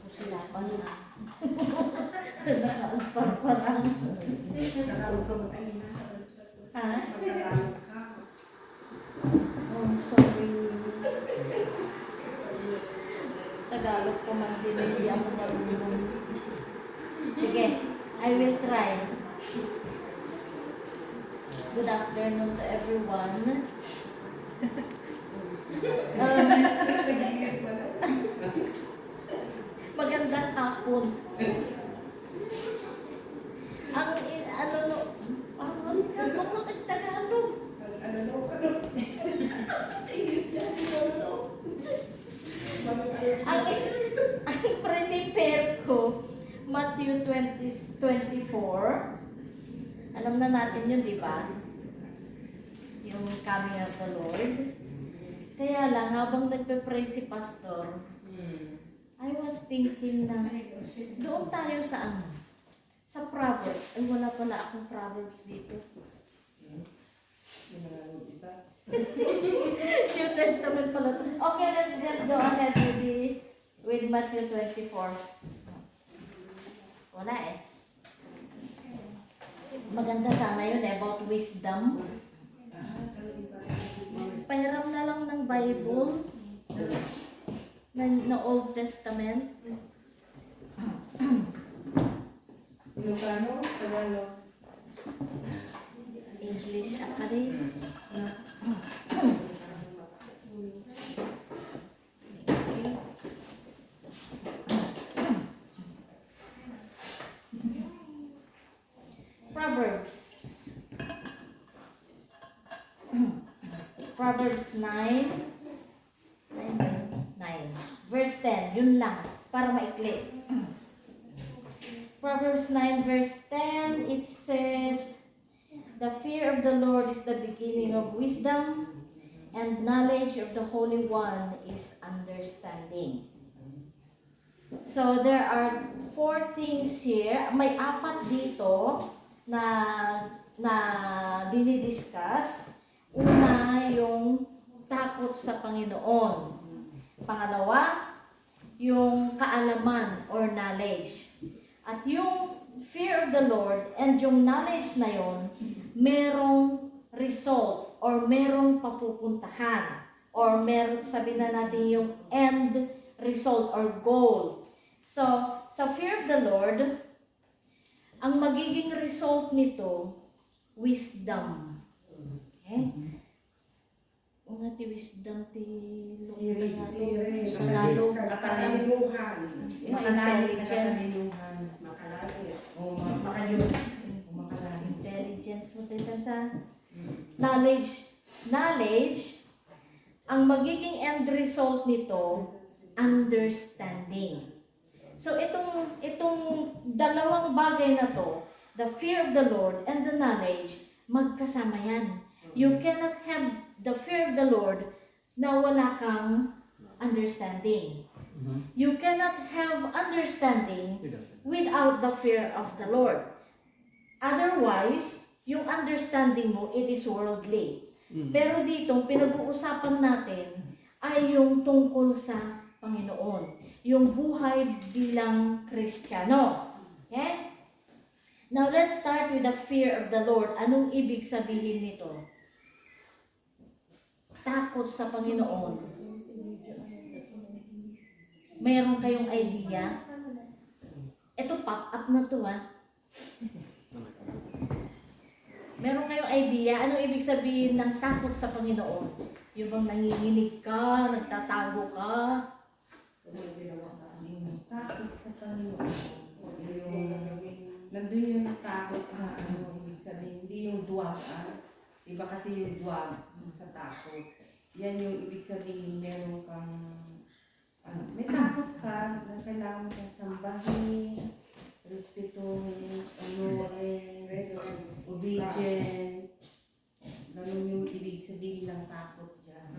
sila pa na. Nakaagparparang. Tagalog ka ba tayo na? Ha? Tagalog ka. Oh, sorry. Tagalog ko man din, hindi ako marunong. Sige, I will try. Good afternoon to everyone. Magandang hapon. Ang ano no, ano Tagalog? English yan, Ang prepare ko, Matthew 20:24. Alam na natin yun, di ba? Yung coming of the Lord. Kaya lang, habang nagpe-pray si Pastor, I was thinking na, doon tayo sa ano? Sa Proverbs. Ay, wala pala akong Proverbs dito. New Testament pala to. Okay, let's just go ahead with Matthew 24. Wala eh. Maganda sana yun eh, about wisdom. Pahiram na lang ng Bible na Old Testament. Ilocano, Tagalog. English Academy. Proverbs 9 verse 10. Yun lang, para maikli. Proverbs 9 verse 10, it says, "The fear of the Lord is the beginning of wisdom, and knowledge of the Holy One is understanding." So there are 4 things here. May 4 dito na dinidiscuss. Una, yung takot sa Panginoon. Pangalawa, yung kaalaman or knowledge. At yung fear of the Lord and yung knowledge na yon, merong result or merong papupuntahan or sabi na natin yung end result or goal. So, sa fear of the Lord, ang magiging result nito, wisdom. Okay? Nga ti wisdom ti Tagalog. Katalinuhan. Intelligence. Makalali. O makayos. Intelligence mo tayo sa knowledge, ang magiging end result nito, understanding. So itong dalawang bagay na to, the fear of the Lord and the knowledge, magkasama yan. You cannot have the fear of the Lord na wala kang understanding. You cannot have understanding without the fear of the Lord. Otherwise, yung understanding mo, it is worldly. Pero dito, pinag-uusapan natin ay yung tungkol sa Panginoon. Yung buhay bilang Kristiyano. Okay? Now, let's start with the fear of the Lord. Anong ibig sabihin nito? Takot sa Panginoon. Meron kayong idea? Ito, pop-up na to Meron kayong idea? Anong ibig sabihin ng takot sa Panginoon? Yung bang nanginginig ka, nagtatago ka? Takot sa Panginoon. Nandun yung takot na ibig sabihin, hindi yung duwag. Iba kasi yung duwag sa takot. Yan yung ibig sabihin, meron kang, may takot ka na kailangan kang sambahin, respetuhin, honorin, obedient. Ganun yung ibig sabihin ng takot dyan.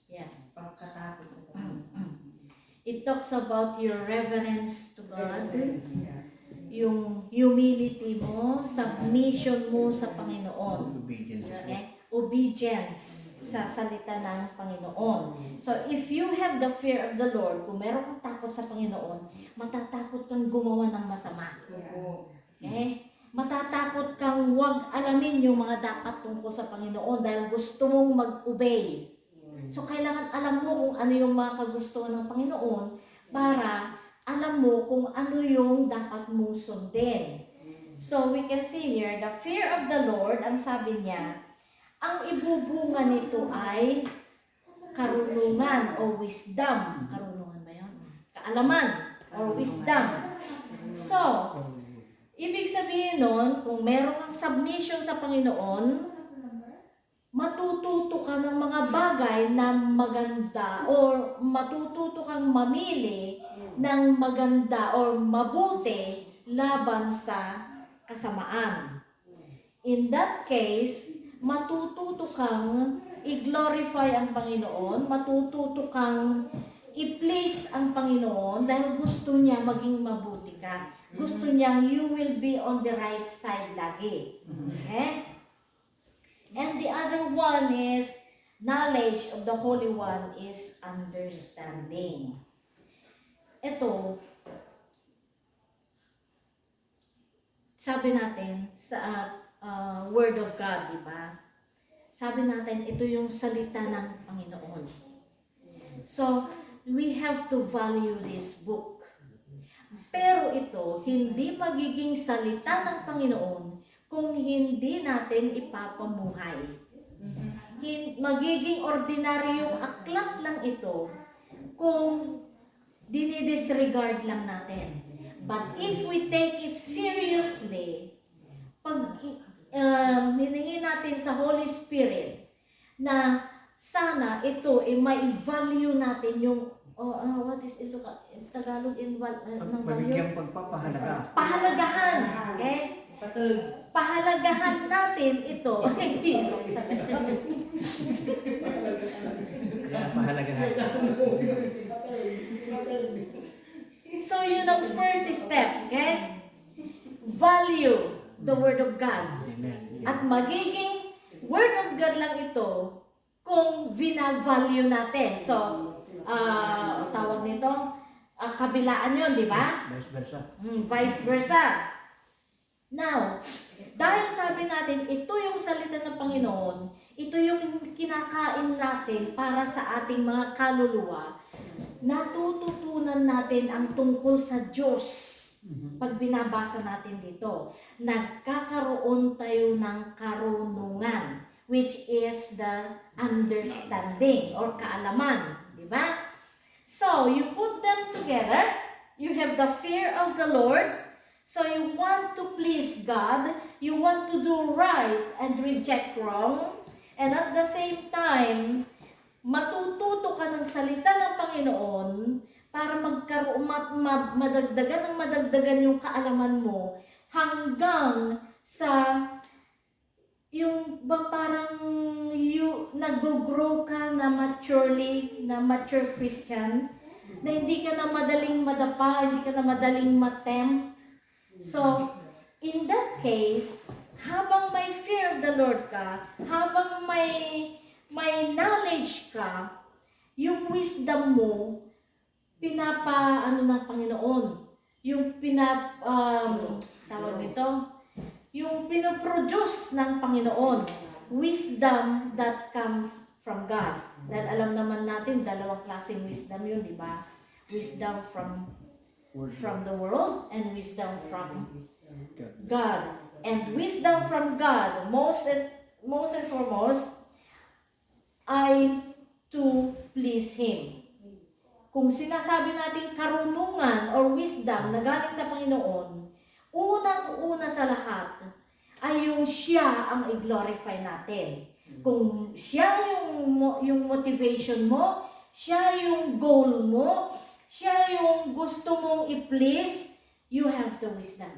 Yeah. Pagkatakot sa Panginoon. It talks about your reverence to God. Yung humility mo, submission mo sa Panginoon. Obedience. Okay? Obedience. sa salita ng Panginoon. So, if you have the fear of the Lord, kung meron kang takot sa Panginoon, matatakot kang gumawa ng masama. Okay? Matatakot kang wag alamin yung mga dapat tungkol sa Panginoon dahil gusto mong mag-obey. So, kailangan alam mo kung ano yung mga kagustuhan ng Panginoon para alam mo kung ano yung dapat mong sundin. So, we can see here, the fear of the Lord, ang sabi niya, ang ibubunga nito ay karunungan o wisdom. Karunungan ba yun? Kaalaman or wisdom. So, ibig sabihin nun, kung meron kang submission sa Panginoon, matututo ka ng mga bagay na maganda or matututo kang mamili ng maganda or mabuti laban sa kasamaan. In that case, matututo kang i-glorify ang Panginoon, matututo kang i-please ang Panginoon dahil gusto niya maging mabuti ka. Gusto niya you will be on the right side lagi. Okay? And the other one is knowledge of the Holy One is understanding. Ito, sabi natin sa Word of God, di ba? Sabi natin, ito yung salita ng Panginoon. So, we have to value this book. Pero ito, hindi magiging salita ng Panginoon kung hindi natin ipapamuhay. Magiging ordinaryong aklat lang ito kung dinidisregard lang natin. But if we take it seriously, pag hiningi natin sa Holy Spirit na sana ito may value natin yung what is Tagalog in ng value? Pagpapahalaga. Pahalagahan. Okay? Pahalagahan natin ito. Kaya pahalagahan. So yun ang first step. Okay? Value the Word of God. Amen. At magiging Word of God lang ito kung vina-value natin. So, tawag nito, kabilaan yun, di ba? Vice versa. Vice versa. Now, dahil sabi natin, ito yung salita ng Panginoon, ito yung kinakain natin para sa ating mga kaluluwa, natututunan natin ang tungkol sa Diyos. Pag binabasa natin dito, nagkakaroon tayo ng karunungan, which is the understanding or kaalaman, di ba? So, you put them together, you have the fear of the Lord, so you want to please God, you want to do right and reject wrong, and at the same time, matututo ka ng salita ng Panginoon para madagdagan yung kaalaman mo hanggang sa yung parang nag-grow ka na mature Christian, na hindi ka na madaling madapa, hindi ka na madaling matempt. So, in that case, habang may fear of the Lord ka, habang may knowledge ka, yung wisdom mo, ng Panginoon. Yung tawag nito, yung pinoproduce ng Panginoon. Wisdom that comes from God. Dahil alam naman natin, dalawang klaseng wisdom yun, di ba? Wisdom from the world and wisdom from God. And wisdom from God, most and foremost, ay to please Him. Kung sinasabi natin karunungan or wisdom na galing sa Panginoon, unang-una sa lahat ay yung siya ang i-glorify natin. Kung siya yung motivation mo, siya yung goal mo, siya yung gusto mong i-please, you have the wisdom.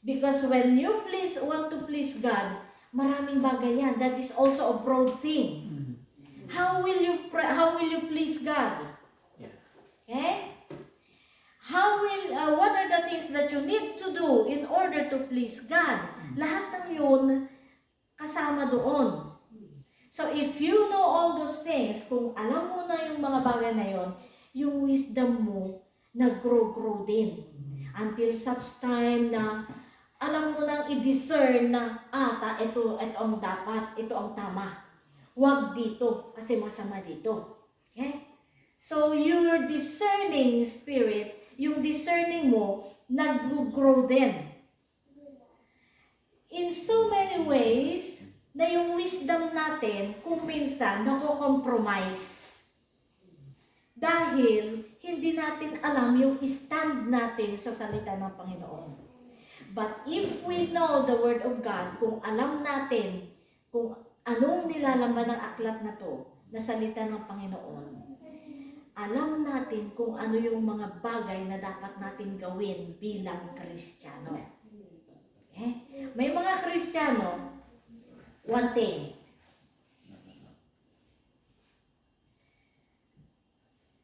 Because when you want to please God, maraming bagay yan. That is also a broad thing. How will you please God? Okay? What are the things that you need to do in order to please God? Lahat ng yun kasama doon. So if you know all those things, kung alam mo na yung mga bagay na yon, yung wisdom mo, nag-grow din. Until such time na alam mo nang i-discern na, ito ang dapat, ito ang tama. Huwag dito, kasi masama dito. Okay? So your discerning spirit, yung discerning mo, nag-grow din. In so many ways, na yung wisdom natin, kung minsan, nako-compromise. Dahil, hindi natin alam yung stand natin sa salita ng Panginoon. But if we know the Word of God, kung alam natin kung anong nilalaman ng aklat na to, na salita ng Panginoon, alam natin kung ano yung mga bagay na dapat natin gawin bilang Kristiyano. Okay? May mga Kristiyano, one thing,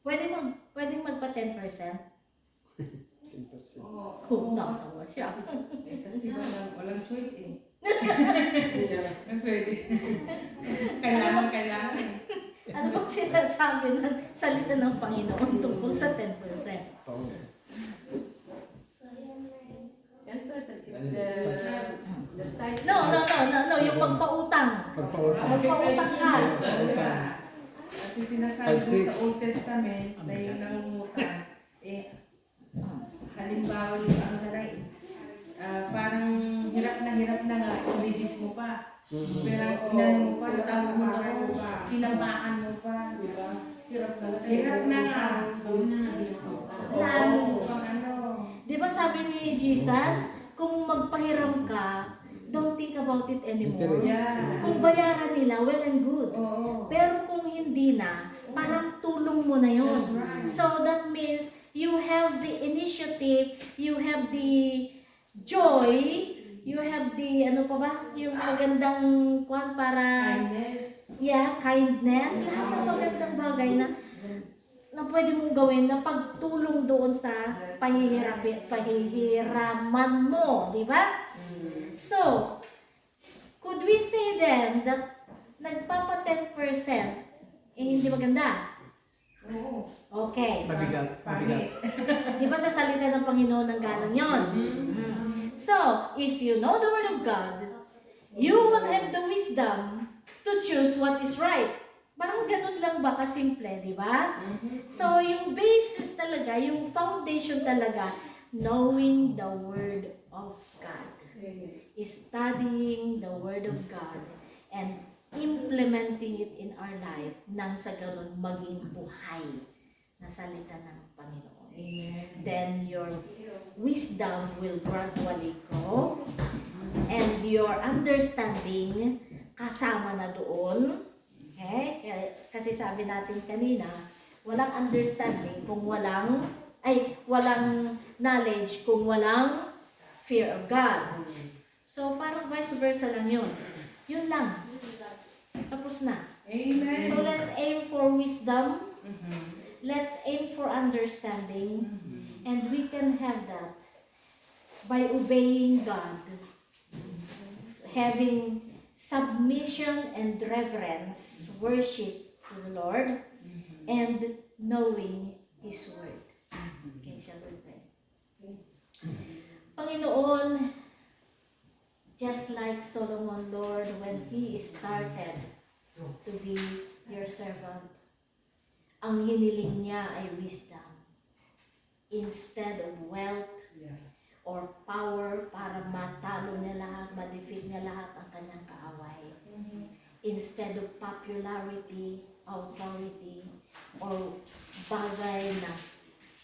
pwedeng magpa 10%? Oo. Kung nakawa siya. Kasi walang choice eh. Pwede. Kailangan. Ano bang sinasabi ng salita ng Panginoon tungkol sa 10%? 10% is the tithe. No. Yung magpautang. Magpautang ka. Kasi sinasabi doon sa Old Testament na yung nangungutang, halimbawa yung ano na lang, parang hirap na nga, i-release mo pa. Pero inano mo pa, tawag mo ako, tinamaan mo pa, di ba? Hirap na nga. Lalo pang ano. Di ba sabi ni Jesus, kung magpahiram ka, don't think about it anymore. Yeah. Kung bayaran nila, well and good. Oo. Pero kung hindi na, parang tulong mo na yun. So that means, you have the initiative, you have the joy, you have the, ano pa ba? Yung magandang kwan para, kindness. Lahat ng magandang bagay na pwede mong gawin na pagtulong doon sa pahihiraman mo, di ba? So, could we say then that nagpapa 10% hindi maganda? Oo. Okay. Mabigat. Di ba sa salita ng Panginoon ng ganon yun? So, if you know the Word of God, you will have the wisdom to choose what is right. Parang ganun lang ba kasimple, di ba? So, yung basis talaga, yung foundation talaga, knowing the Word of God. Studying the Word of God and implementing it in our life nang sa ganun maging buhay na salita ng Panginoon. Then your wisdom will gradually grow and your understanding kasama na doon. Okay? Kasi sabi natin kanina, walang understanding kung walang knowledge kung walang fear of God. So parang vice versa lang yun. Yun lang. Tapos na. Amen. So let's aim for wisdom. Let's aim for understanding. And we can have that by obeying God. Having submission and reverence, worship to the Lord, and knowing His Word. Okay, shall we pray? Panginoon, just like Solomon, Lord, when he started to be your servant, ang hiniling niya ay wisdom instead of wealth or power para matalo niya lahat, ma-defeat niya lahat ang kanyang kaaway. Instead of popularity, authority, or bagay na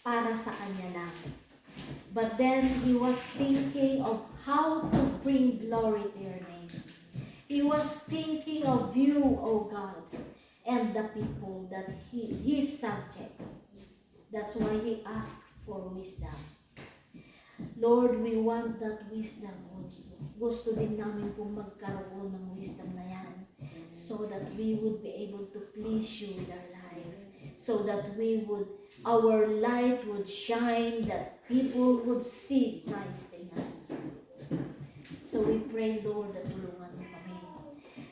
para sa kanya lang. But then he was thinking of how to bring glory to your name. He was thinking of you, O God, and the people that his subject. That's why he asked for wisdom. Lord, we want that wisdom also. Gusto din namin kung magkaroon ng wisdom na yan so that we would be able to please you with our life. So that our light would shine, that people would see Christ in us. So we pray, Lord, that tulungan mo kami.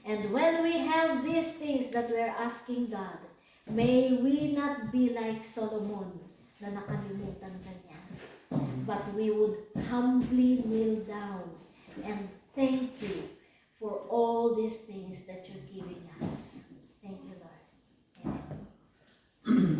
And when we have these things that we're asking God, may we not be like Solomon na nakalimutan kanya. But we would humbly kneel down and thank you for all these things that you're giving us. Thank you, Lord. Amen.